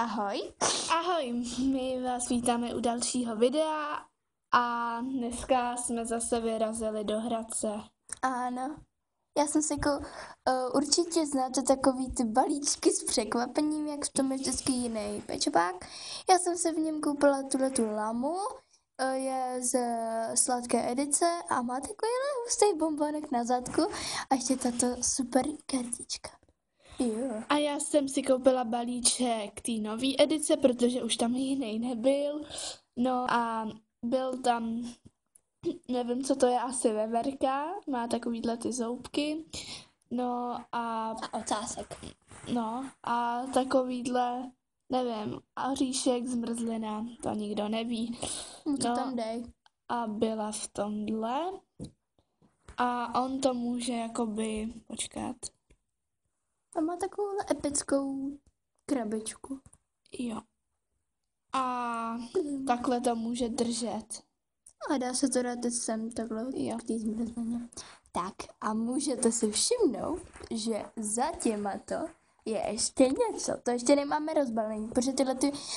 Ahoj. Ahoj, my vás vítáme u dalšího videa a dneska jsme zase vyrazili do Hradce. Ano. Já jsem si určitě znáte takový ty balíčky s překvapením, jak v tom je vždycky jiný pečovák. Já jsem se v něm koupila tuhletu lamu, je z sladké edice a má takovýhle hustý bombonek na zadku a ještě tato super kartička. Jo. A já jsem si koupila balíček té nové edice, protože už tam jiný nebyl. No a byl tam, nevím, co to je, asi veverka, má takovýhle ty zoubky. No a ocásek. No a takovýhle, nevím, oříšek, zmrzlina, to nikdo neví. To tam dej. A byla v tomhle. A on to může jakoby, počkat. A má takovouhle epickou krabičku. Jo. A takhle to může držet. A dá se to dát sem takhle k té zmrzlině. Tak a můžete si všimnout, že za těmato je ještě něco. To ještě nemáme rozbalený, protože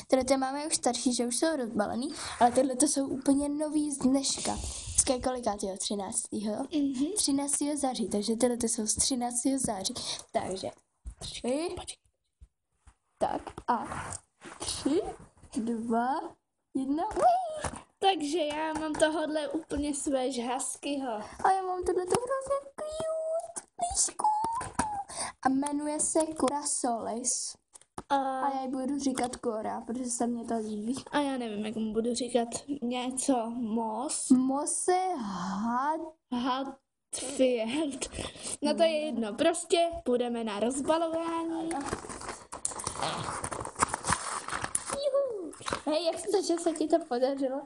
tyhle máme už starší, že už jsou rozbalený, ale tyhle to jsou úplně nový z dneška. Z kolikátého? 13. 13. září, takže tyhle to jsou z 13. září. Takže 3. Tak a 3, 2, 1. Takže já mám tohodle úplně své huskyho. A já mám tohleto hrozně cute líšku. A jmenuje se Cora Solis. A já jí budu říkat Cora, protože se mě to líbí. A já nevím, jak mu budu říkat něco. Mose Hatfield. No to je jedno, prostě půjdeme na rozbalování. Hej, jak že se ti to podařilo?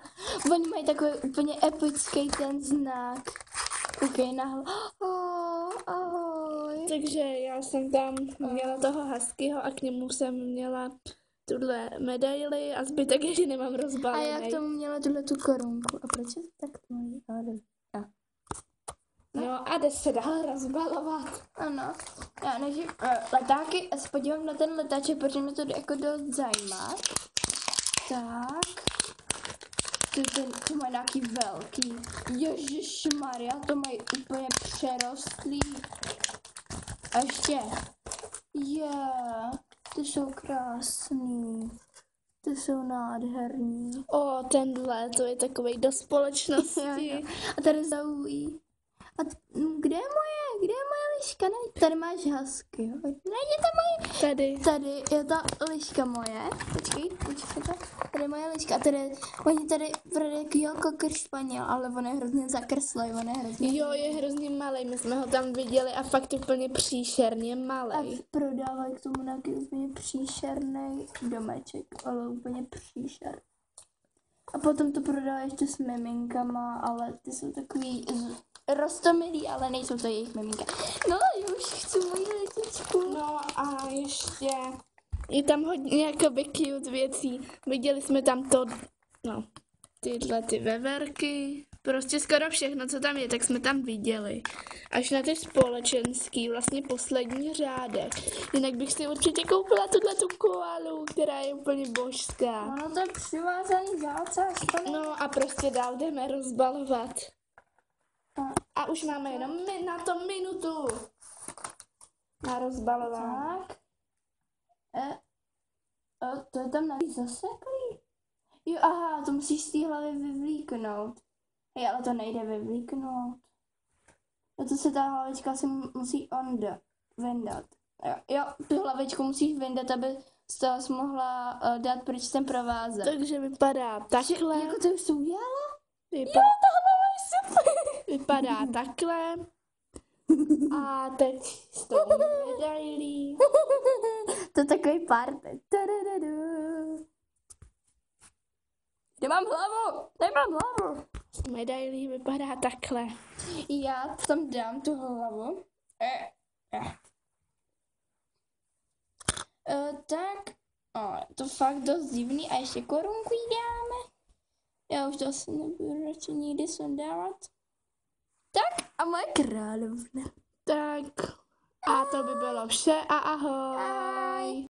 Oni mají takový úplně epický ten znak. Koukej nahoru. Ahoj. Takže já jsem tam měla toho huskyho a k němu jsem měla tuhle medaili a zbytek ještě nemám rozbalený. A já k tomu měla tu korunku. A proč je to tak tvojí? No a jde se dál rozbalovat. Ano. Já než letáky, se podívám na ten letáček, protože mě to jako dost zajímá. Tak. To má nějaký velký. Ježišmarja, to mají úplně přerostlý. A ještě. Ty jsou krásný. Ty jsou nádherný. Tenhle, to je takovej do společnosti. A tady zaují. A kde je moje liška? Ne, tady máš husky. Najděte moje. Tady je ta liška moje. Počkej. Tady je moje liška. A oni tady prodají jako kršpaněl, ale on je hrozně zakrslej, Jo, je hrozně malej, my jsme ho tam viděli a fakt úplně příšerně malej. A prodávají k tomu nějaký úplně příšerný domeček, ale úplně příšer. A potom to prodá ještě s miminkama, ale ty jsou takový roztomilý, ale nejsou to jejich miminka. No, já už chci moji letičku. No a ještě je tam hodně jakoby cute věcí. Viděli jsme tam tyhle ty veverky. Prostě skoro všechno, co tam je, tak jsme tam viděli. Až na ty společenský, vlastně poslední řádek. Jinak bych si určitě koupila tu koalu, která je úplně božská. No to je přivázaný zácas. No a prostě dál jdeme rozbalovat. A už máme jenom na to minutu na rozbalování. To je tam navíc zaseklý. Jo, aha, to musíš z té hlavy vyvlíknout. Hej, ale to nejde vyvlíknout. To se ta hlavička si musí vyndat. Jo, tu hlavičku musíš vyndat, aby z toho jsi mohla dát pryč ten provázek. Takže vypadá takhle. Jako to už jsi udělala? Jo, tohle je super. Vypadá takhle. A teď s tou medailí. To je takový party. Nemám hlavu. Medailí vypadá takhle. Já tam dám tu hlavu. Tak, to fakt dost divný. A ještě korunku jí dáme. Já už to asi nebudu radši nikdy sundávat. Tak a moje královna. Tak a to by bylo vše a ahoj.